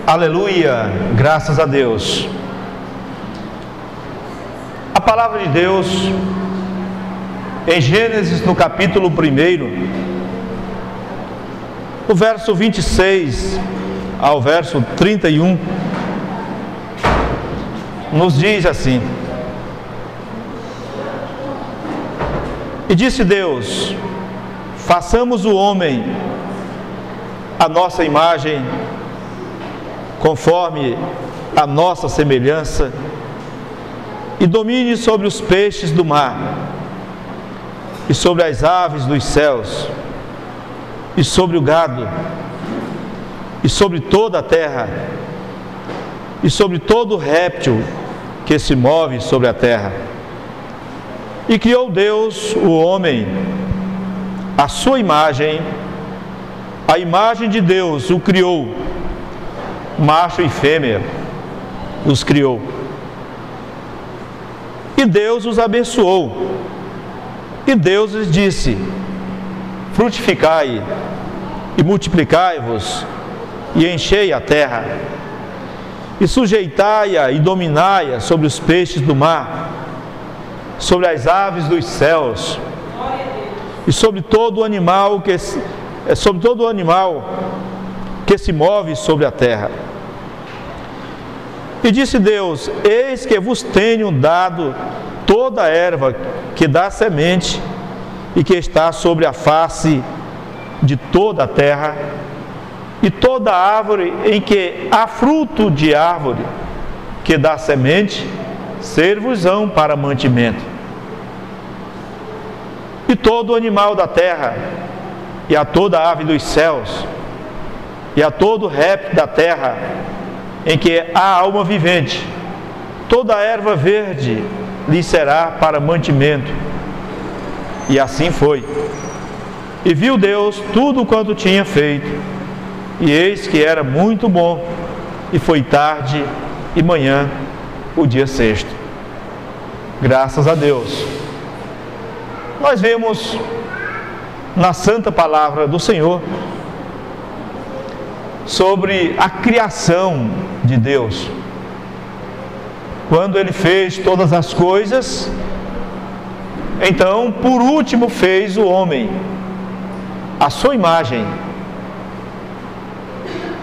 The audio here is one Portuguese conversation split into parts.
Aleluia, graças a Deus. A palavra de Deus, em Gênesis, no capítulo 1, no verso 26 ao verso 31, nos diz assim: E disse Deus: façamos o homem à nossa imagem, conforme a nossa semelhança, e domine sobre os peixes do mar, e sobre as aves dos céus, e sobre o gado, e sobre toda a terra, e sobre todo réptil que se move sobre a terra. E criou Deus o homem, à sua imagem, a imagem de Deus o criou, macho e fêmea os criou. E Deus os abençoou, e Deus lhes disse: frutificai e multiplicai-vos, e enchei a terra, e sujeitai-a e dominai-a sobre os peixes do mar, sobre as aves dos céus, e sobre todo animal que se move sobre a terra. E disse Deus: eis que vos tenho dado toda a erva que dá semente e que está sobre a face de toda a terra, e toda árvore em que há fruto de árvore que dá semente, ser-vos-ão para mantimento. E todo animal da terra, e a toda ave dos céus, e a todo réptil da terra, em que há alma vivente, toda erva verde lhe será para mantimento. E assim foi. E viu Deus tudo quanto tinha feito, e eis que era muito bom. E foi tarde e manhã, o dia sexto. Graças a Deus. Nós vemos na santa palavra do Senhor sobre a criação de Deus. Quando Ele fez todas as coisas, então, por último, fez o homem, a sua imagem,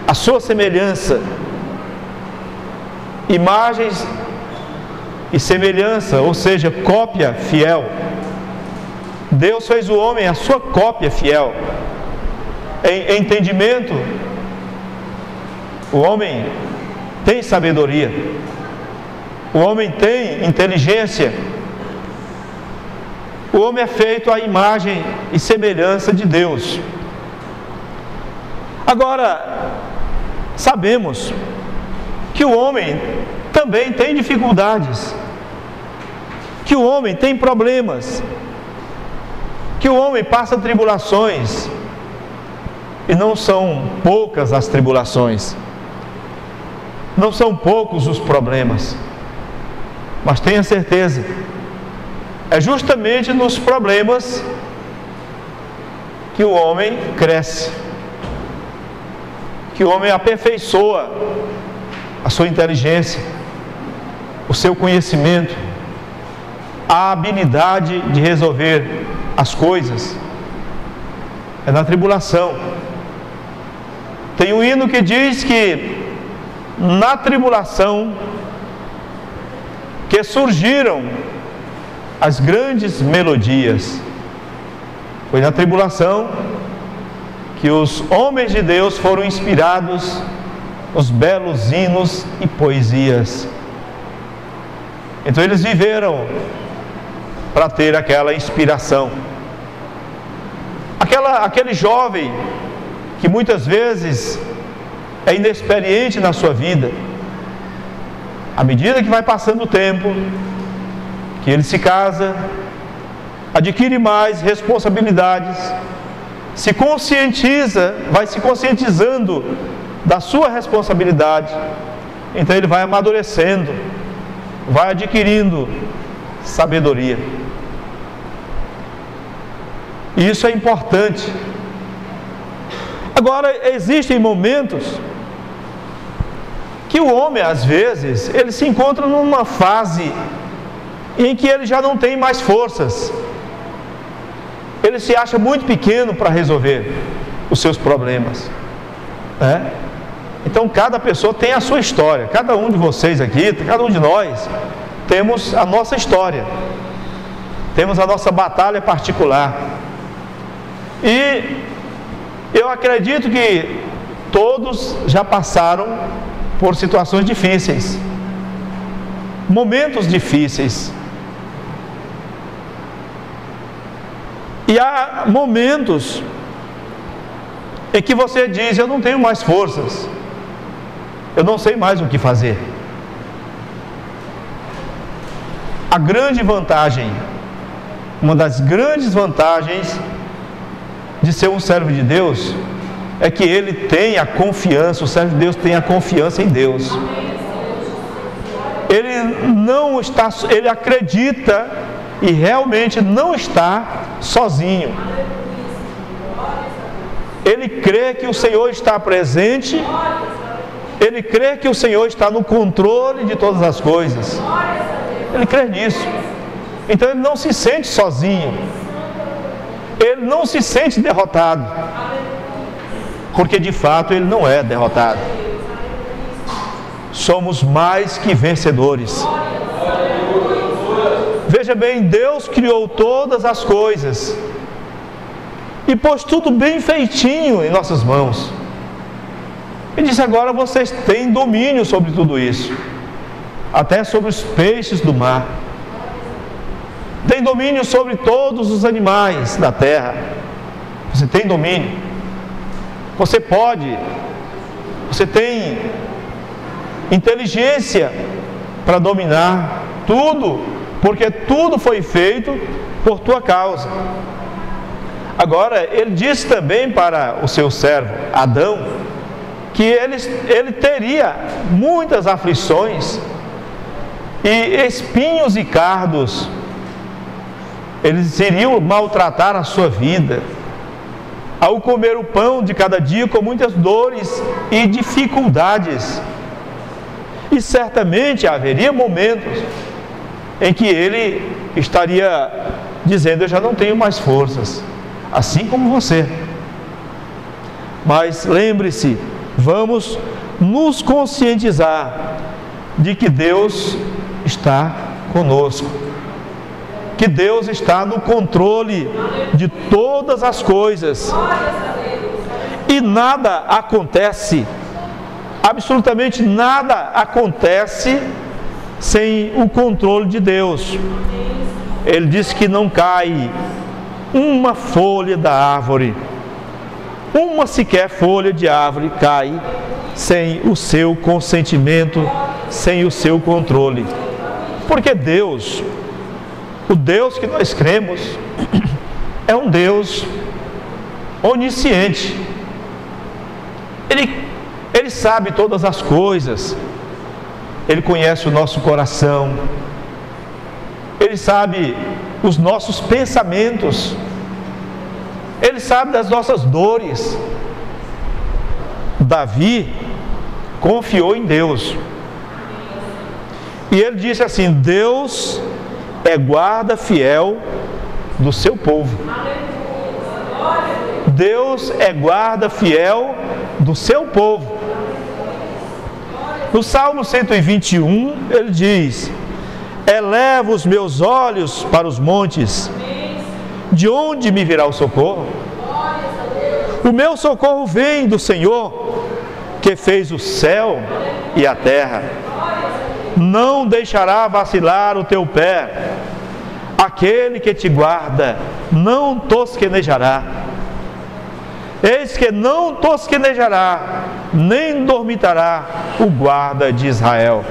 a sua semelhança. Imagens e semelhança, ou seja, cópia fiel. Deus fez o homem a sua cópia fiel. Em entendimento, o homem tem sabedoria, o homem tem inteligência, o homem é feito à imagem e semelhança de Deus. Agora, sabemos que o homem também tem dificuldades, que o homem tem problemas, que o homem passa tribulações, e não são poucas as tribulações, não são poucos os problemas, mas tenha certeza, é justamente nos problemas que o homem cresce, que o homem aperfeiçoa a sua inteligência, o seu conhecimento, a habilidade de resolver as coisas. É na tribulação. Tem um hino que diz que na tribulação que surgiram as grandes melodias. Foi na tribulação que os homens de Deus foram inspirados os belos hinos e poesias. Então eles viveram para ter aquela inspiração. Aquele jovem que muitas vezes é inexperiente na sua vida, à medida que vai passando o tempo, que ele se casa, adquire mais responsabilidades, se conscientiza, vai se conscientizando da sua responsabilidade, então ele vai amadurecendo, vai adquirindo sabedoria. E isso é importante. Agora, existem momentos que o homem, às vezes, ele se encontra numa fase em que ele já não tem mais forças. Ele se acha muito pequeno para resolver os seus problemas. Então, cada pessoa tem a sua história. Cada um de vocês aqui, cada um de nós, temos a nossa história. Temos a nossa batalha particular. E eu acredito que todos já passaram por situações difíceis, momentos difíceis. E há momentos em que você diz: eu não tenho mais forças, eu não sei mais o que fazer. A grande vantagem, uma das grandes vantagens de ser um servo de Deus, é que ele tem a confiança, o servo de Deus tem a confiança em Deus. Ele acredita e realmente não está sozinho. Ele crê que o Senhor está presente, ele crê que o Senhor está no controle de todas as coisas. Ele crê nisso. Então ele não se sente sozinho, ele não se sente derrotado, porque de fato ele não é derrotado. Somos mais que vencedores. Veja bem, Deus criou todas as coisas e pôs tudo bem feitinho em nossas mãos. E disse: agora vocês têm domínio sobre tudo isso, até sobre os peixes do mar. Tem domínio sobre todos os animais da terra. Você tem domínio. Você tem inteligência para dominar tudo, porque tudo foi feito por tua causa. Agora, ele disse também para o seu servo Adão que ele teria muitas aflições e espinhos e cardos. Eles iriam maltratar a sua vida ao comer o pão de cada dia com muitas dores e dificuldades. E certamente haveria momentos em que ele estaria dizendo: eu já não tenho mais forças, assim como você. Mas lembre-se, vamos nos conscientizar de que Deus está conosco, que Deus está no controle de todas as coisas, e nada acontece, absolutamente nada acontece sem o controle de Deus. Ele disse que não cai uma folha da árvore, uma sequer folha de árvore cai sem o seu consentimento, sem o seu controle. Porque Deus, o Deus que nós cremos, é um Deus onisciente. Ele sabe todas as coisas. Ele conhece o nosso coração. Ele sabe os nossos pensamentos. Ele sabe das nossas dores. Davi confiou em Deus. E ele disse assim: Deus é guarda fiel do seu povo. Deus é guarda fiel do seu povo. No Salmo 121, ele diz: eleva os meus olhos para os montes, de onde me virá o socorro? O meu socorro vem do Senhor, que fez o céu e a terra. Não deixará vacilar o teu pé, aquele que te guarda não tosquenejará. Eis que não tosquenejará, nem dormitará o guarda de Israel.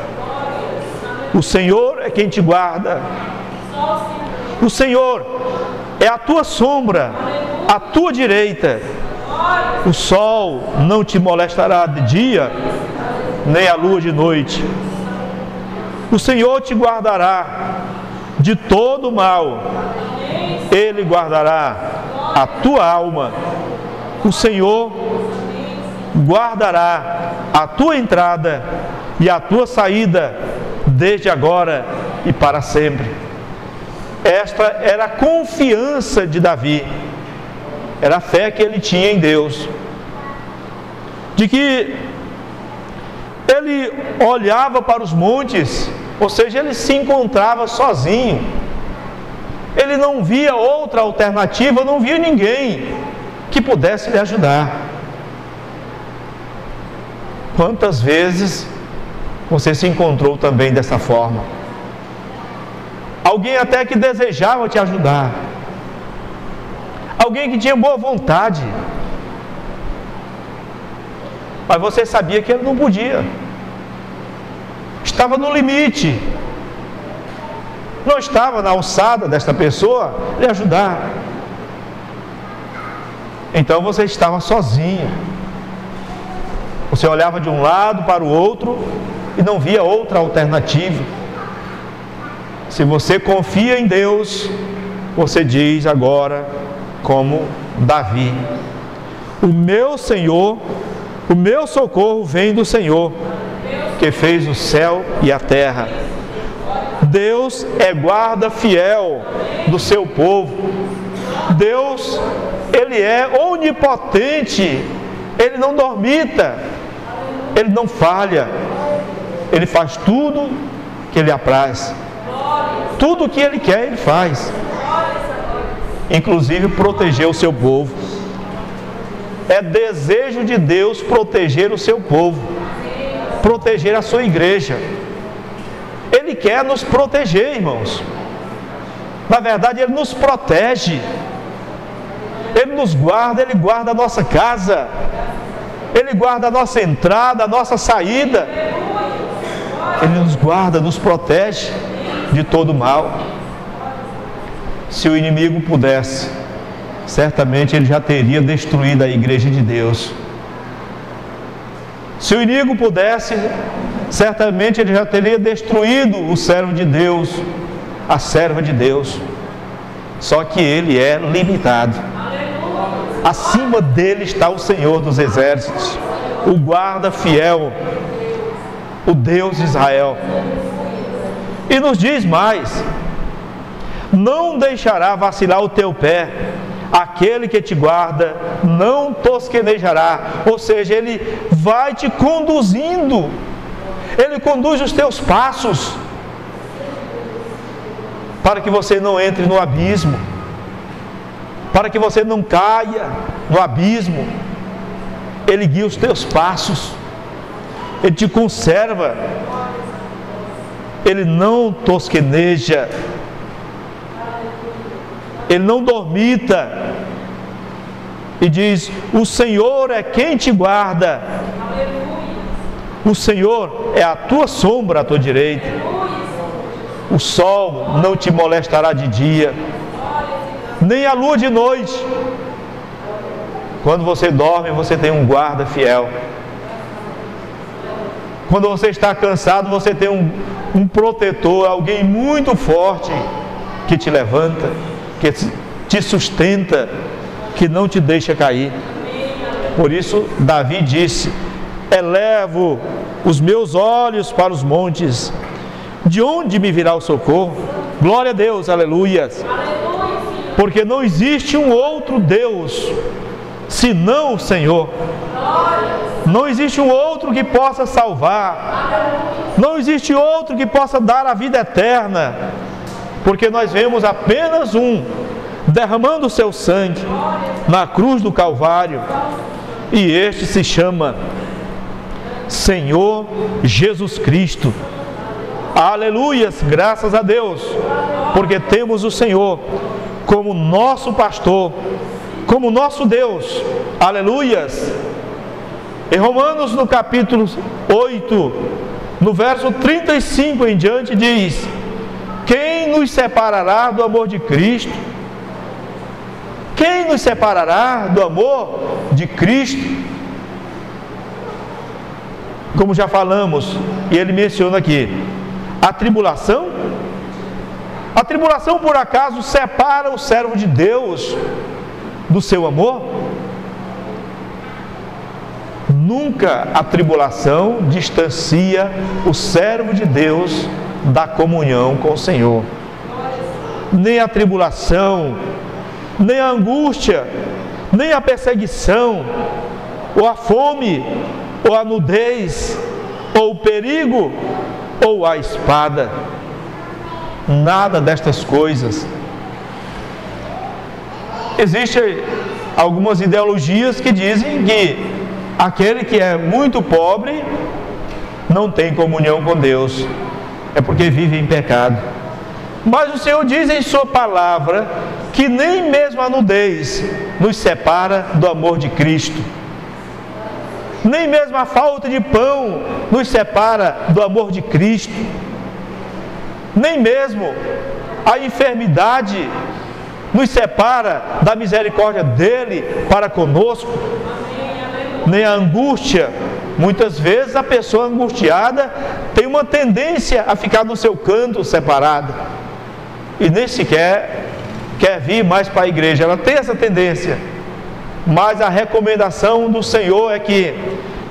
O Senhor é quem te guarda. O Senhor é a tua sombra, à tua direita. O sol não te molestará de dia, nem a lua de noite. O Senhor te guardará de todo mal. Ele guardará a tua alma. O Senhor guardará a tua entrada e a tua saída desde agora e para sempre. Esta era a confiança de Davi, era a fé que ele tinha em Deus, de que ele olhava para os montes, ou seja, ele se encontrava sozinho, ele não via outra alternativa, não via ninguém que pudesse lhe ajudar. Quantas vezes você se encontrou também dessa forma? Alguém até que desejava te ajudar, alguém que tinha boa vontade, mas você sabia que ele não podia, estava no limite, não estava na alçada desta pessoa lhe ajudar. Então você estava sozinho, você olhava de um lado para o outro e não via outra alternativa. Se você confia em Deus, você diz agora como Davi: o meu Senhor, o meu socorro vem do Senhor, que fez o céu e a terra. Deus é guarda fiel do seu povo. Deus, Ele é onipotente, Ele não dormita, Ele não falha, Ele faz tudo que Ele apraz. Tudo o que Ele quer, Ele faz. Inclusive proteger o seu povo. É desejo de Deus proteger o seu povo, proteger a sua igreja. Ele quer nos proteger, irmãos. Na verdade, Ele nos protege, Ele nos guarda, Ele guarda a nossa casa, Ele guarda a nossa entrada, a nossa saída. Ele nos guarda, nos protege de todo mal. Se o inimigo pudesse, certamente ele já teria destruído a igreja de Deus. Se o inimigo pudesse, certamente ele já teria destruído o servo de Deus, a serva de Deus. Só que ele é limitado. Acima dele está o Senhor dos exércitos, o guarda fiel, o Deus de Israel. E nos diz mais: não deixará vacilar o teu pé, aquele que te guarda não tosquenejará. Ou seja, Ele vai te conduzindo, Ele conduz os teus passos, para que você não entre no abismo, para que você não caia no abismo. Ele guia os teus passos, Ele te conserva, Ele não tosqueneja, Ele não dormita. E diz: o Senhor é quem te guarda, o Senhor é a tua sombra à tua direita. O sol não te molestará de dia, nem a lua de noite. Quando você dorme, você tem um guarda fiel. Quando você está cansado, você tem um protetor, alguém muito forte que te levanta, que te sustenta, que não te deixa cair. Por isso Davi disse: elevo os meus olhos para os montes, de onde me virá o socorro? Glória a Deus, aleluias. Porque não existe um outro Deus senão o Senhor. Não existe um outro que possa salvar, não existe outro que possa dar a vida eterna, porque nós vemos apenas um derramando o seu sangue na cruz do Calvário, e este se chama Senhor Jesus Cristo. Aleluias, graças a Deus, porque temos o Senhor como nosso pastor, como nosso Deus. Aleluias. Em Romanos, no capítulo 8, no verso 35 em diante, diz: quem nos separará do amor de Cristo? Quem nos separará do amor de Cristo? Como já falamos, e ele menciona aqui, a tribulação? A tribulação por acaso separa o servo de Deus do seu amor? Nunca a tribulação distancia o servo de Deus da comunhão com o Senhor. Nem a tribulação, nem a angústia, nem a perseguição, ou a fome, ou a nudez, ou o perigo, ou a espada. Nada destas coisas. Existem algumas ideologias que dizem que aquele que é muito pobre não tem comunhão com Deus, é porque vive em pecado. Mas o Senhor diz em sua palavra que nem mesmo a nudez nos separa do amor de Cristo. Nem mesmo a falta de pão nos separa do amor de Cristo. Nem mesmo a enfermidade nos separa da misericórdia dele para conosco. Nem a angústia. Muitas vezes a pessoa angustiada tem uma tendência a ficar no seu canto separada e nem sequer quer vir mais para a igreja. Ela tem essa tendência, mas a recomendação do Senhor é que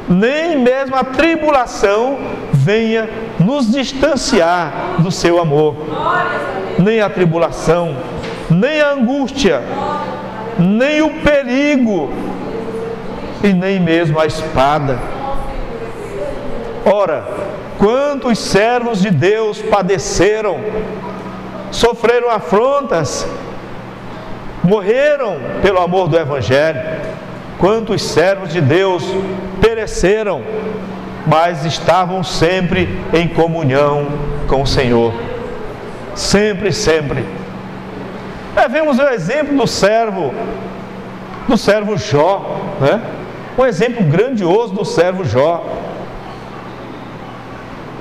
nem mesmo a tribulação venha nos distanciar do seu amor. Nem a tribulação, nem a angústia, nem o perigo e nem mesmo a espada. Ora, quantos servos de Deus padeceram, sofreram afrontas, morreram pelo amor do Evangelho. Quantos servos de Deus pereceram, mas estavam sempre em comunhão com o Senhor. Sempre, sempre. Vemos o exemplo do servo Jó, né? Um exemplo grandioso do servo Jó.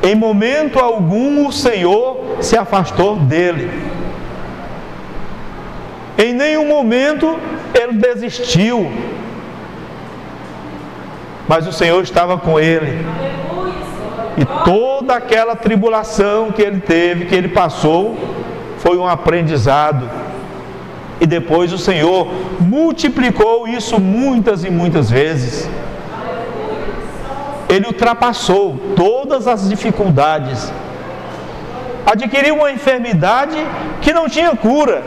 Em momento algum o Senhor se afastou dele. Em nenhum momento ele desistiu. Mas o Senhor estava com ele. E toda aquela tribulação que ele teve, que ele passou, foi um aprendizado. E depois o Senhor multiplicou isso muitas e muitas vezes. Ele ultrapassou todas as dificuldades. Adquiriu uma enfermidade que não tinha cura.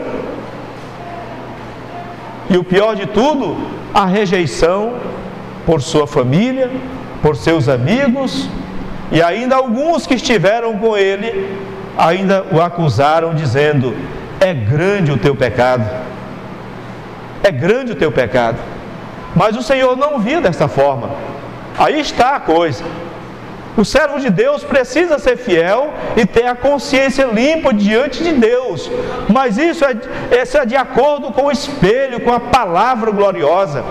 E o pior de tudo, a rejeição por sua família, por seus amigos, e ainda alguns que estiveram com ele, ainda o acusaram dizendo: é grande o teu pecado. É grande o teu pecado. Mas o Senhor não via desta forma. Aí está a coisa. O servo de Deus precisa ser fiel e ter a consciência limpa diante de Deus. Mas isso é de acordo com o espelho, com a palavra gloriosa.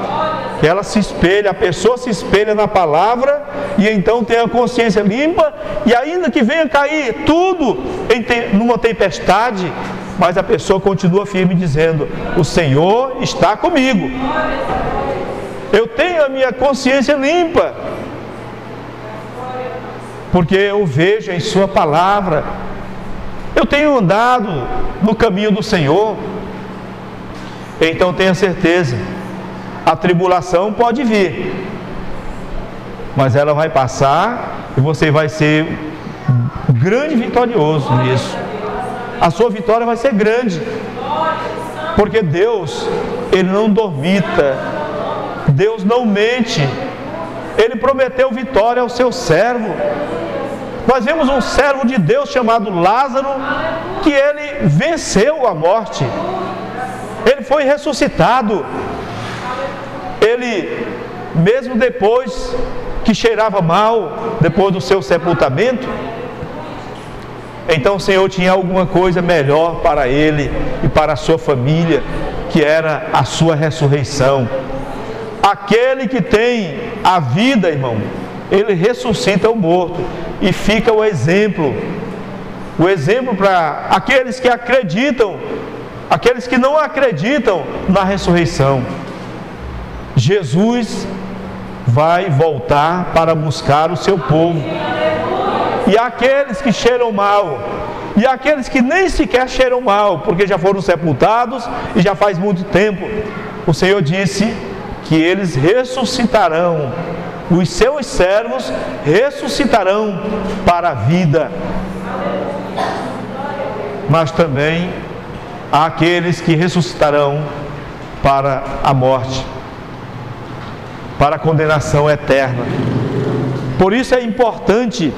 Ela se espelha, a pessoa se espelha na palavra e então tem a consciência limpa. E ainda que venha cair tudo numa tempestade, mas a pessoa continua firme dizendo: o Senhor está comigo. Eu tenho a minha consciência limpa, porque eu vejo em sua palavra. Eu tenho andado no caminho do Senhor. Então tenha certeza, a tribulação pode vir, mas ela vai passar e você vai ser grande vitorioso nisso. A sua vitória vai ser grande, porque Deus, Ele não dormita, Deus não mente. Ele prometeu vitória ao seu servo. Nós vemos um servo de Deus chamado Lázaro, que ele venceu a morte. Ele foi ressuscitado. Ele, mesmo depois que cheirava mal, depois do seu sepultamento, então o Senhor tinha alguma coisa melhor para ele e para a sua família, que era a sua ressurreição. Aquele que tem a vida, irmão, ele ressuscita o morto e fica o exemplo para aqueles que acreditam, aqueles que não acreditam na ressurreição. Jesus vai voltar para buscar o seu povo. E aqueles que cheiram mal, e aqueles que nem sequer cheiram mal, porque já foram sepultados e já faz muito tempo, o Senhor disse que eles ressuscitarão os seus servos ressuscitarão para a vida. Mas também há aqueles que ressuscitarão para a morte, para a condenação eterna. Por isso é importante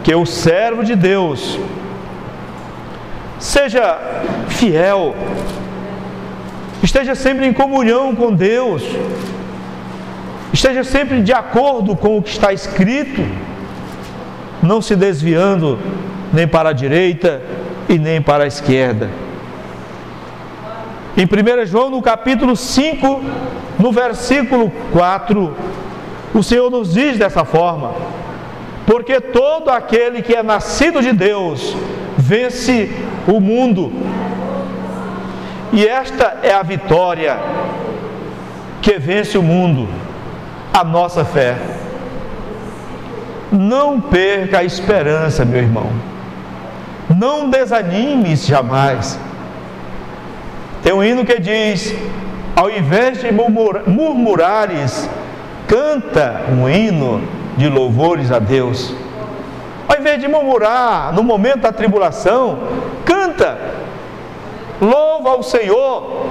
que o servo de Deus seja fiel, esteja sempre em comunhão com Deus, esteja sempre de acordo com o que está escrito, não se desviando nem para a direita e nem para a esquerda. Em 1 João, no capítulo 5, no versículo 4, o Senhor nos diz dessa forma: porque todo aquele que é nascido de Deus vence o mundo. E esta é a vitória que vence o mundo, a nossa fé. Não perca a esperança, meu irmão. Não desanimes jamais. Tem um hino que diz: ao invés de murmurares, canta um hino de louvores a Deus. Ao invés de murmurar no momento da tribulação, canta, louva ao Senhor,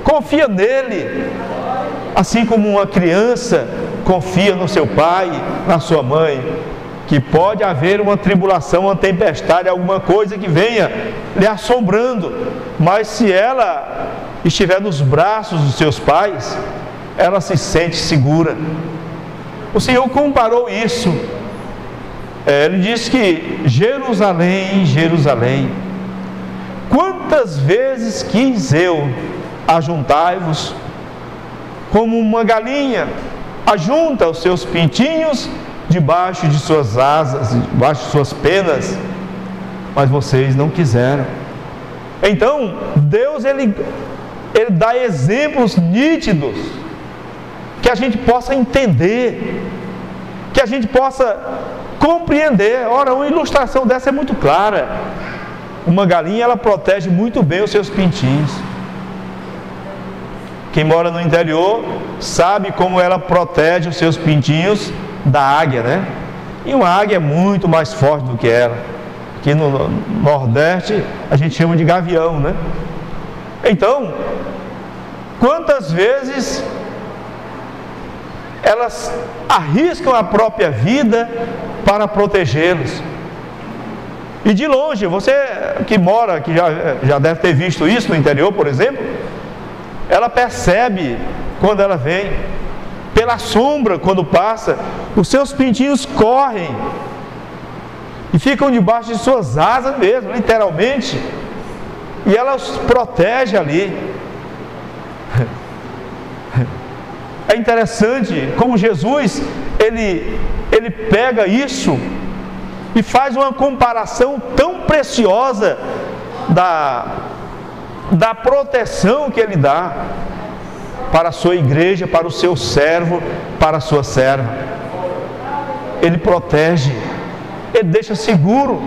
confia nele, assim como uma criança confia no seu pai, na sua mãe, que pode haver uma tribulação, uma tempestade, alguma coisa que venha lhe assombrando, mas se ela estiver nos braços dos seus pais, ela se sente segura. O Senhor comparou isso. Ele disse que Jerusalém, Jerusalém, quantas vezes quis eu ajuntar-vos como uma galinha ajunta os seus pintinhos debaixo de suas asas, debaixo de suas penas, mas vocês não quiseram. Então Deus ele dá exemplos nítidos que a gente possa entender, que a gente possa compreender. Ora, uma ilustração dessa é muito clara. Uma galinha, ela protege muito bem os seus pintinhos. Quem mora no interior sabe como ela protege os seus pintinhos da águia, né? E uma águia é muito mais forte do que ela. Aqui no Nordeste a gente chama de gavião, né? Então, quantas vezes elas arriscam a própria vida para protegê-los? E de longe, você que mora, que já deve ter visto isso no interior, por exemplo, ela percebe quando ela vem, pela sombra, quando passa, os seus pintinhos correm e ficam debaixo de suas asas mesmo, literalmente, e ela os protege ali. É interessante como Jesus, ele pega isso e faz uma comparação tão preciosa da proteção que ele dá para a sua igreja, para o seu servo, para a sua serva. Ele protege, ele deixa seguro.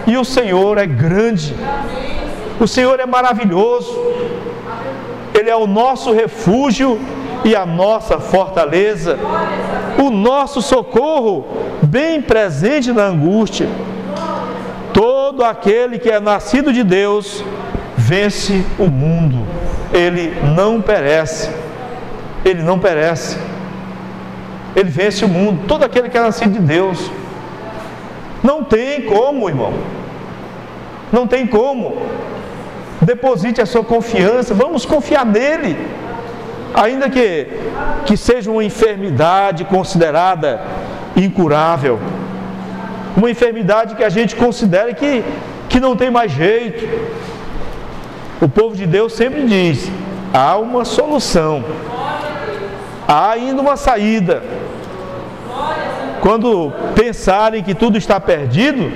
E o Senhor é grande, o Senhor é maravilhoso, Ele é o nosso refúgio e a nossa fortaleza, o nosso socorro bem presente na angústia. Todo aquele que é nascido de Deus vence o mundo. Ele não perece, ele não perece, ele vence o mundo. Todo aquele que é nascido de Deus. Não tem como, irmão, não tem como. Deposite a sua confiança, vamos confiar nele, ainda que seja uma enfermidade considerada incurável, uma enfermidade que a gente considere que não tem mais jeito. O povo de Deus sempre diz: há uma solução, há ainda uma saída. Quando pensarem que tudo está perdido,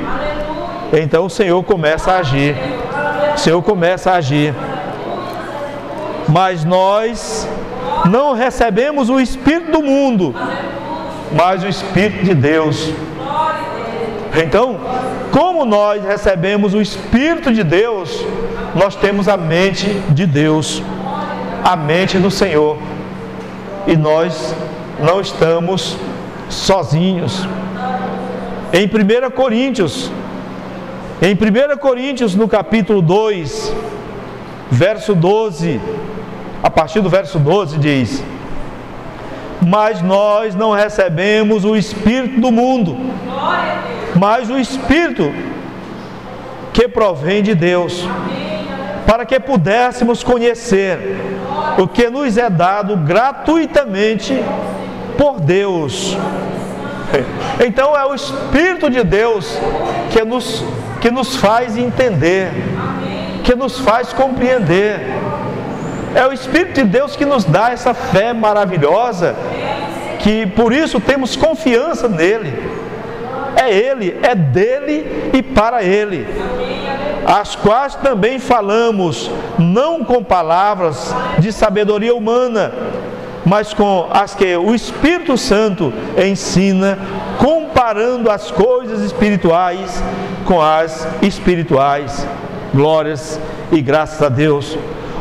então o Senhor começa a agir. O Senhor começa a agir. Mas nós não recebemos o Espírito do mundo, mas o Espírito de Deus. Então, como nós recebemos o Espírito de Deus, nós temos a mente de Deus, a mente do Senhor. E nós não estamos sozinhos. Em 1 Coríntios, no capítulo 2, verso 12, a partir do verso 12 diz: mas nós não recebemos o Espírito do mundo, mas o Espírito que provém de Deus, para que pudéssemos conhecer o que nos é dado gratuitamente por Deus. Então é o Espírito de Deus que nos faz entender, que nos faz compreender. É o Espírito de Deus que nos dá essa fé maravilhosa, que por isso temos confiança nele. É Ele, é dele e para Ele, as quais também falamos, não com palavras de sabedoria humana, mas com as que o Espírito Santo ensina, comparando as coisas espirituais com as espirituais. Glórias e graças a Deus.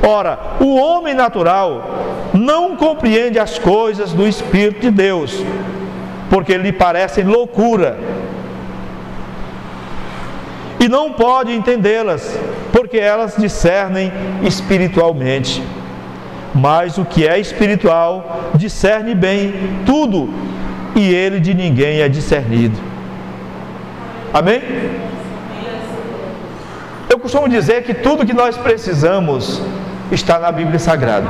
Ora, o homem natural não compreende as coisas do Espírito de Deus, porque lhe parecem loucura, e não pode entendê-las, porque elas discernem espiritualmente. Mas o que é espiritual discerne bem tudo, e ele de ninguém é discernido. Amém? Eu costumo dizer que tudo que nós precisamos está na Bíblia Sagrada.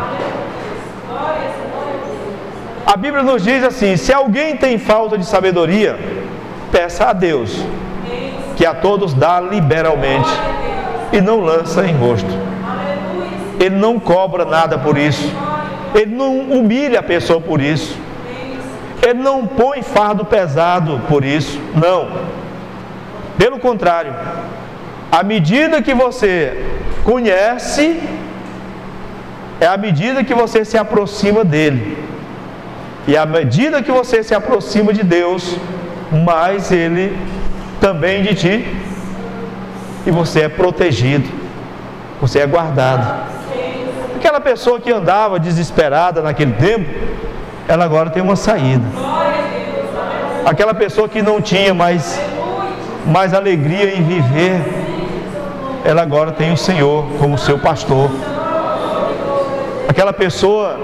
A Bíblia nos diz assim: se alguém tem falta de sabedoria, peça a Deus, que a todos dá liberalmente e não lança em rosto. Ele não cobra nada por isso, ele não humilha a pessoa por isso, ele não põe fardo pesado por isso, não. Pelo contrário, à medida que você conhece, é à medida que você se aproxima dele, e à medida que você se aproxima de Deus, mais ele também de ti, e você é protegido, você é guardado. Aquela pessoa que andava desesperada naquele tempo, ela agora tem uma saída. Aquela pessoa que não tinha mais alegria em viver, ela agora tem o Senhor como seu pastor. Aquela pessoa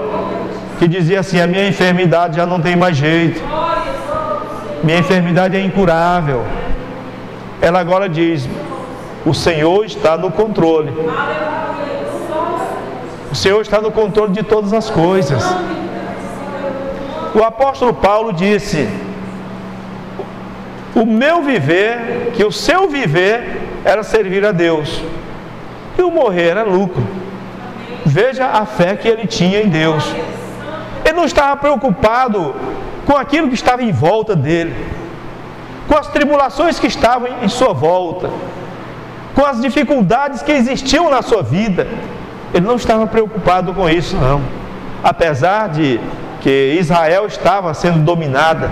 que dizia assim: a minha enfermidade já não tem mais jeito, minha enfermidade é incurável, ela agora diz: o Senhor está no controle. O Senhor está no controle de todas as coisas. O apóstolo Paulo disse: o meu viver, que o seu viver era servir a Deus, e o morrer era lucro. Veja a fé que ele tinha em Deus. Ele não estava preocupado com aquilo que estava em volta dele, com as tribulações que estavam em sua volta, com as dificuldades que existiam na sua vida. Ele não estava preocupado com isso, não. Apesar de que Israel estava sendo dominada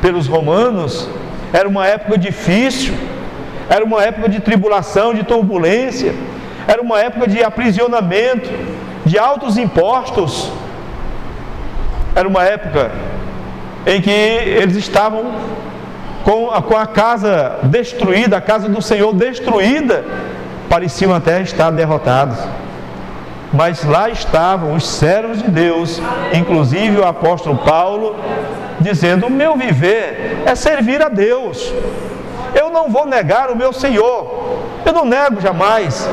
pelos romanos, era uma época difícil, era uma época de tribulação, de turbulência, era uma época de aprisionamento, de altos impostos, era uma época em que eles estavam com a casa destruída, a casa do Senhor destruída, pareciam até estar derrotados. Mas lá estavam os servos de Deus, inclusive o apóstolo Paulo, dizendo: o meu viver é servir a Deus, eu não vou negar o meu Senhor, eu não nego jamais,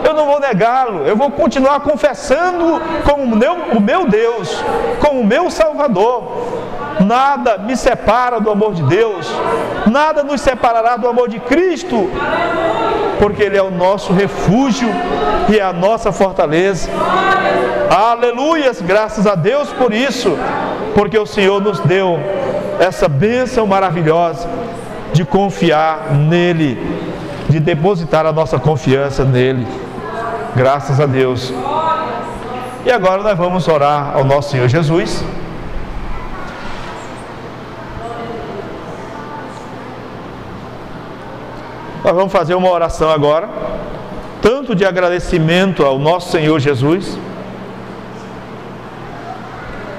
eu não vou negá-lo, eu vou continuar confessando como o meu Deus, como o meu Salvador. Nada me separa do amor de Deus, nada nos separará do amor de Cristo, porque Ele é o nosso refúgio e é a nossa fortaleza. Aleluias, graças a Deus por isso, porque o Senhor nos deu essa bênção maravilhosa de confiar nele, de depositar a nossa confiança nele. Graças a Deus. E agora nós vamos orar ao nosso Senhor Jesus. Nós vamos fazer uma oração agora, tanto de agradecimento ao nosso Senhor Jesus,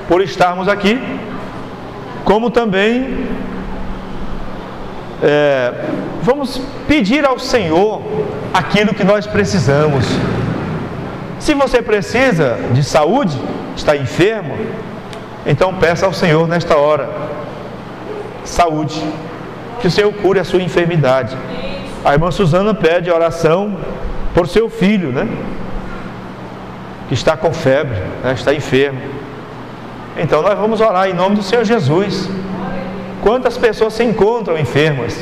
por estarmos aqui, como também vamos pedir ao Senhor aquilo que nós precisamos. Se você precisa de saúde, está enfermo, então peça ao Senhor nesta hora saúde, que o Senhor cure a sua enfermidade. A irmã Suzana pede oração por seu filho, que está com febre, está enfermo. Então nós vamos orar em nome do Senhor Jesus. Quantas pessoas se encontram enfermas?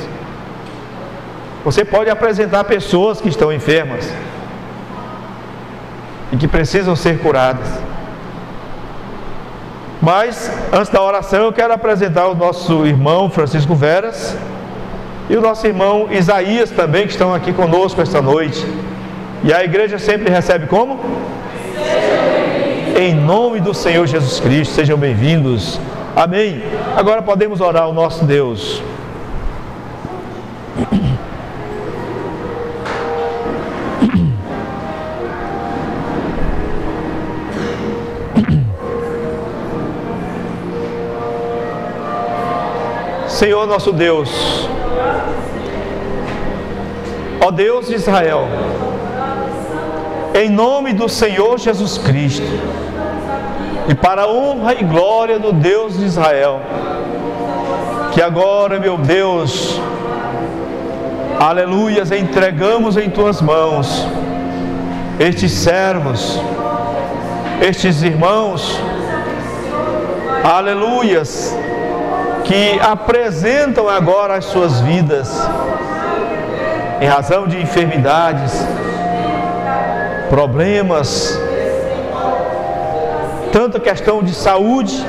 Você pode apresentar pessoas que estão enfermas e que precisam ser curadas. Mas, antes da oração, eu quero apresentar o nosso irmão Francisco Veras e o nosso irmão Isaías também, que estão aqui conosco esta noite. E a igreja sempre recebe como? Em nome do Senhor Jesus Cristo, sejam bem-vindos. Amém. Agora podemos orar ao nosso Deus. Senhor nosso Deus, ó Deus de Israel, em nome do Senhor Jesus Cristo, e para a honra e glória do Deus de Israel, que agora, meu Deus, aleluias, entregamos em tuas mãos estes servos, estes irmãos, aleluias, que apresentam agora as suas vidas em razão de enfermidades, problemas, tanta questão de saúde,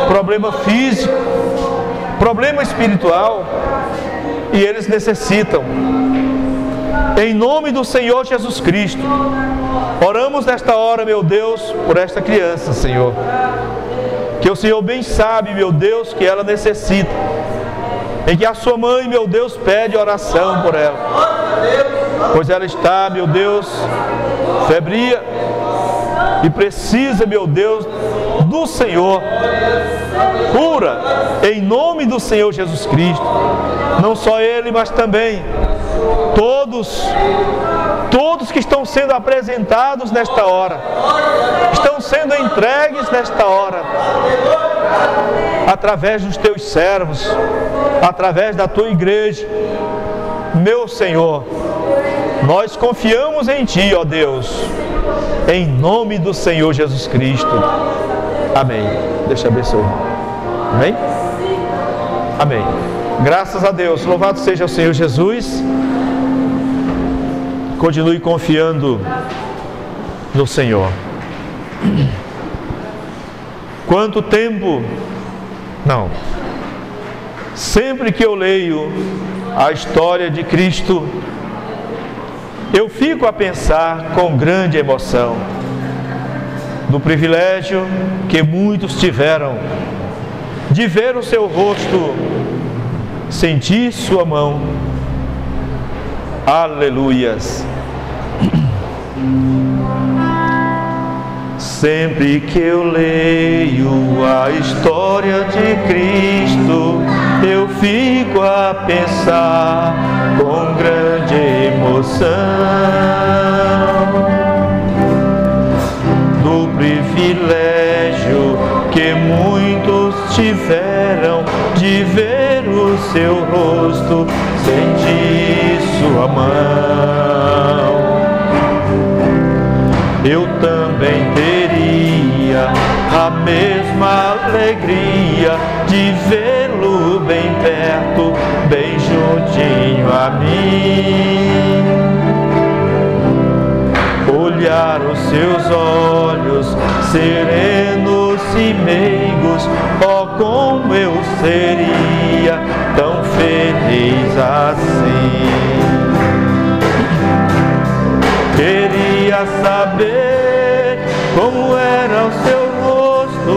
problema físico, problema espiritual, e eles necessitam. Em nome do Senhor Jesus Cristo, oramos nesta hora, meu Deus, por esta criança, Senhor, que o Senhor bem sabe, meu Deus, que ela necessita, em que a sua mãe, meu Deus, pede oração por ela, pois ela está, meu Deus, febria e precisa, meu Deus, do Senhor. Cura em nome do Senhor Jesus Cristo, não só ele, mas também todos que estão sendo apresentados nesta hora, estão sendo entregues nesta hora, através dos teus servos, através da tua igreja. Meu Senhor, nós confiamos em Ti, ó Deus, em nome do Senhor Jesus Cristo. Amém. Deus te abençoe. Amém? Amém. Graças a Deus. Louvado seja o Senhor Jesus. Continue confiando no Senhor. Quanto tempo? Não. Sempre que eu leio a história de Cristo, eu fico a pensar com grande emoção do privilégio que muitos tiveram de ver o seu rosto, sentir sua mão. Aleluias! Sempre que eu leio a história de Cristo, eu fico a pensar com grande emoção do privilégio que muitos tiveram de ver o seu rosto, sentir sua mão. Eu também teria a mesma alegria de vê-lo bem perto, bem juntinho a mim. Olhar os seus olhos serenos e meigos, oh, como eu seria tão feliz assim. Queria saber como era o seu rosto,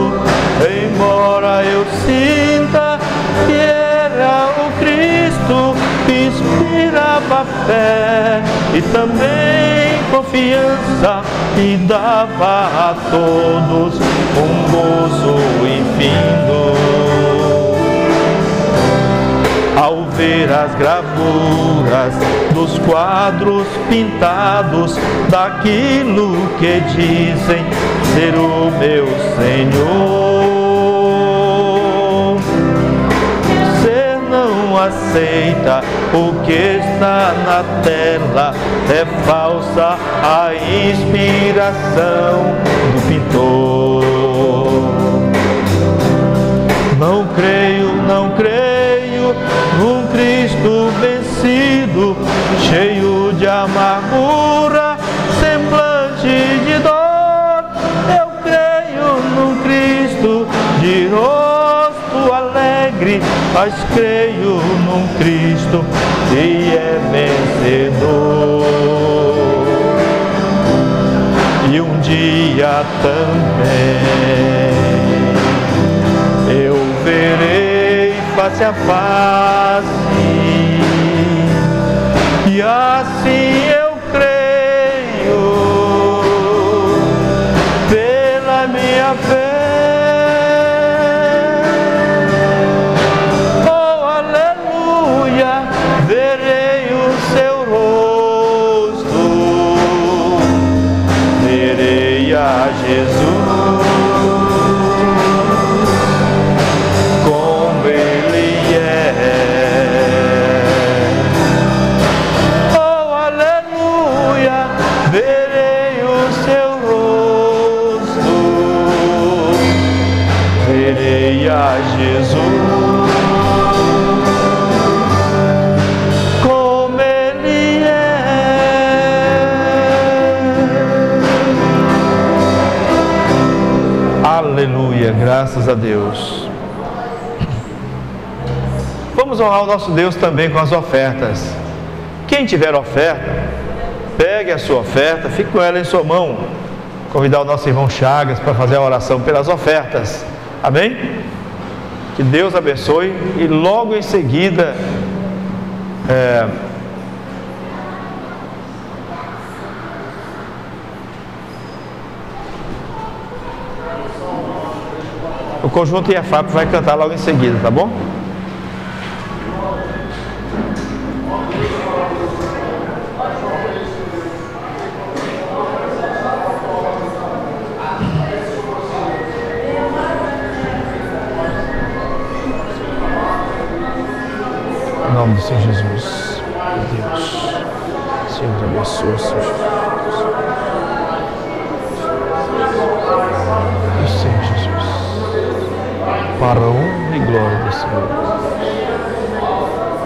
embora eu sinta que era o Cristo que inspirava fé e também confiança e dava a todos um gozo infindo. Ao ver as gravuras dos quadros pintados daquilo que dizem ser o meu Senhor, você não aceita o que está na tela, é falsa a inspiração do pintor. Não creio, não creio num Cristo vencido, cheio de amargura, semblante de dor. Eu creio num Cristo de rosto alegre, mas creio num Cristo que é vencedor. E um dia também eu verei face a face, e assim eu creio pela minha fé. Oh, aleluia, verei o seu rosto, verei a Jesus. Verei o seu rosto, verei a Jesus, como Ele é. Aleluia, graças a Deus. Vamos honrar o nosso Deus também com as ofertas. Quem tiver oferta, pegue a sua oferta, fique com ela em sua mão. Convidar o nosso irmão Chagas para fazer a oração pelas ofertas. Amém? Que Deus abençoe. E logo em seguida o conjunto IEFAP vai cantar logo em seguida, tá bom? Em nome do Senhor Jesus, Deus, Senhor, abençoa, Senhor Jesus. O Senhor Jesus, para a honra e glória do Senhor.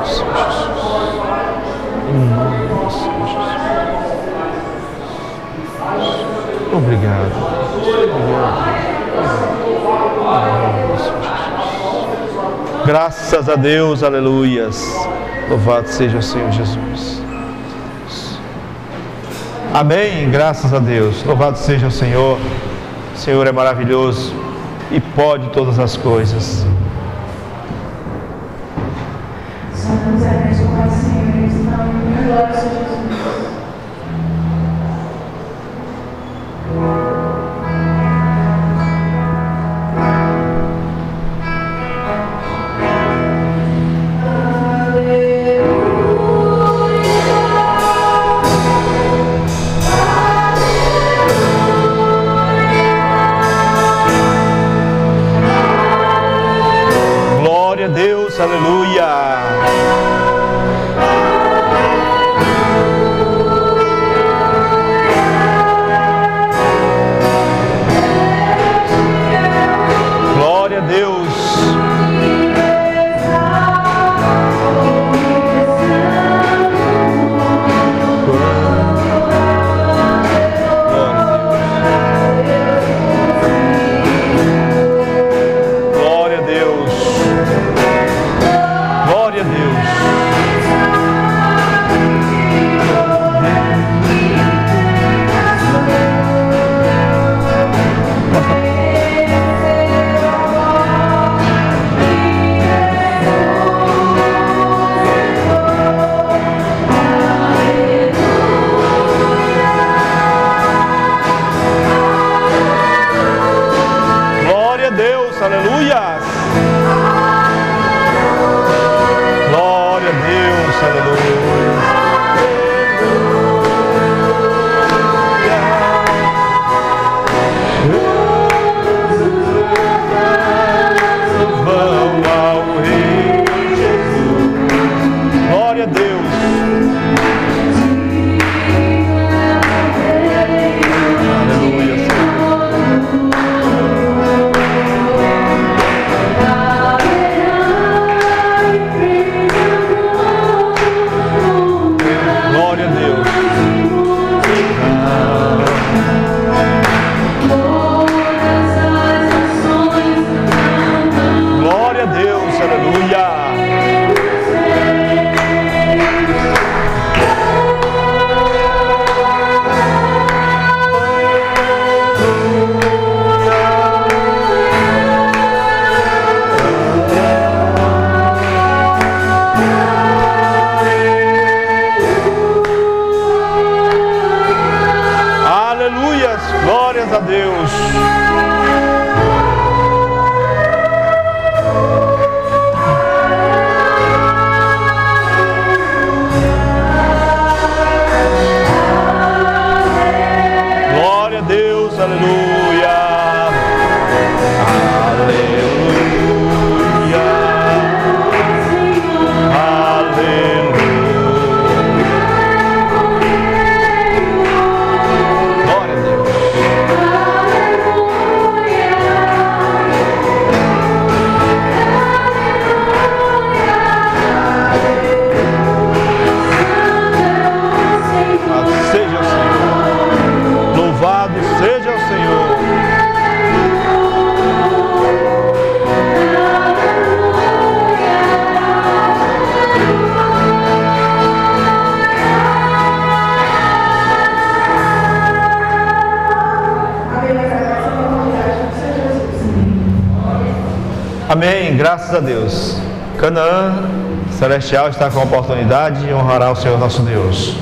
Senhor Jesus, em nome do Senhor Jesus. Obrigado, graças a Deus, aleluias. Louvado seja o Senhor Jesus. Amém, graças a Deus. Louvado seja o Senhor. O Senhor é maravilhoso e pode todas as coisas. Somos abençoados, Senhor, estamos em glória, Senhor Jesus. Glória a Deus, aleluia. Glória a Deus. Glória a Deus. Glória a Deus. Amém, graças a Deus. Canaã Celestial está com a oportunidade de honrar o Senhor nosso Deus.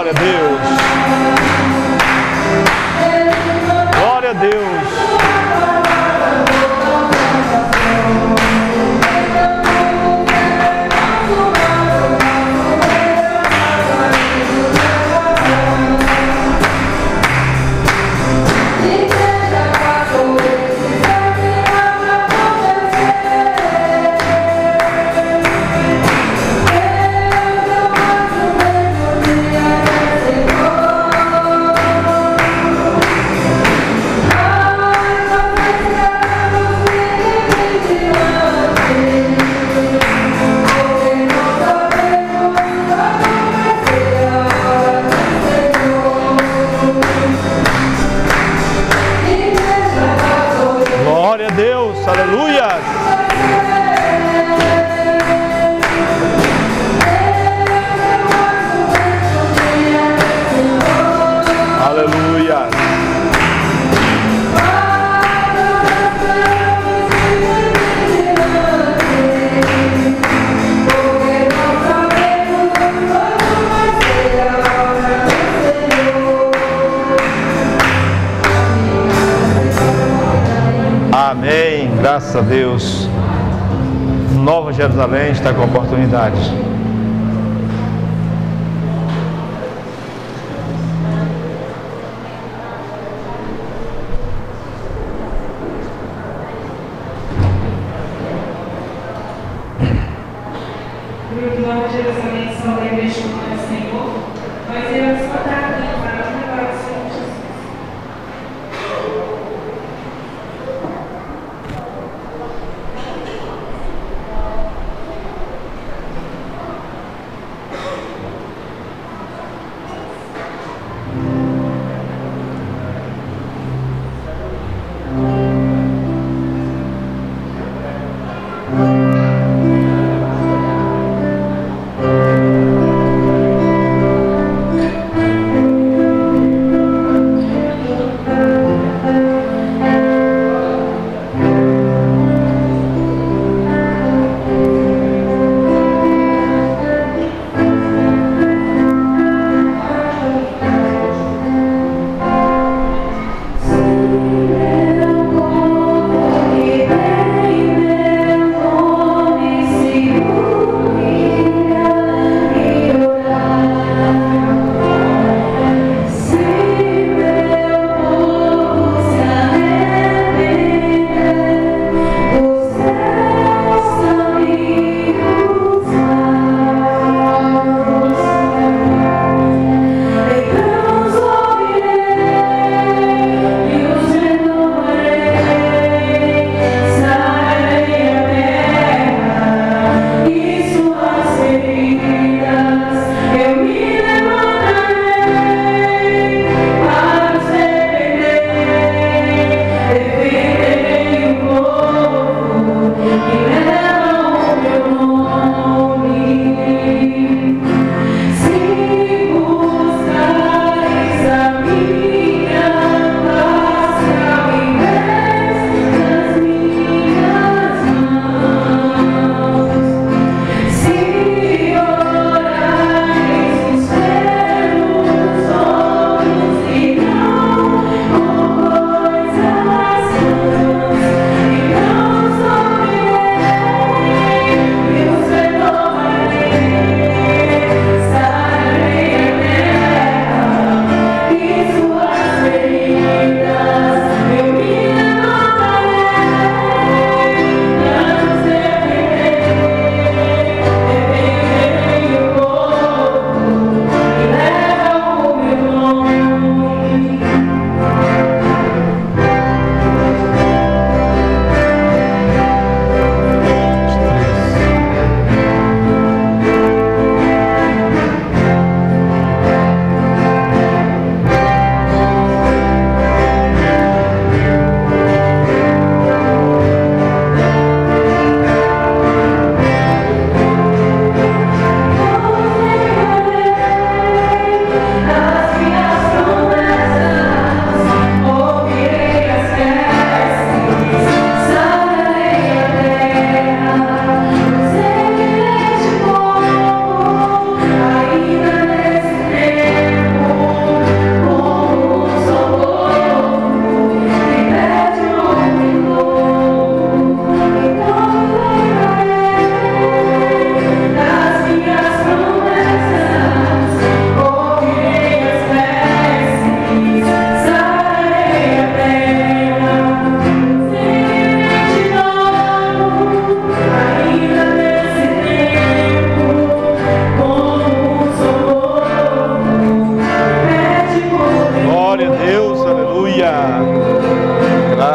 Glória a Deus. Glória a Deus. Glória a Deus, aleluia. Aleluia. Amém, graças a Deus. Nova Jerusalém está com oportunidade. Grupo Nova Jerusalém, São Igreja do Senhor, nós iremos cantar aqui para honrar o Senhor Jesus.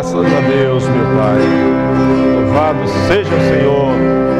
Graças a Deus, meu Pai. Louvado seja o Senhor.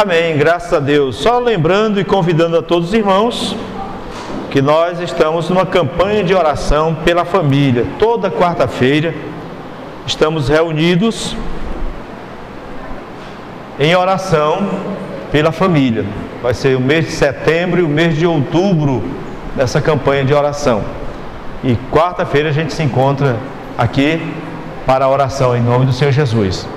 Amém, graças a Deus. Só lembrando e convidando a todos os irmãos que nós estamos numa campanha de oração pela família. Toda quarta-feira estamos reunidos em oração pela família. Vai ser o mês de setembro e o mês de outubro dessa campanha de oração. E quarta-feira a gente se encontra aqui para a oração em nome do Senhor Jesus.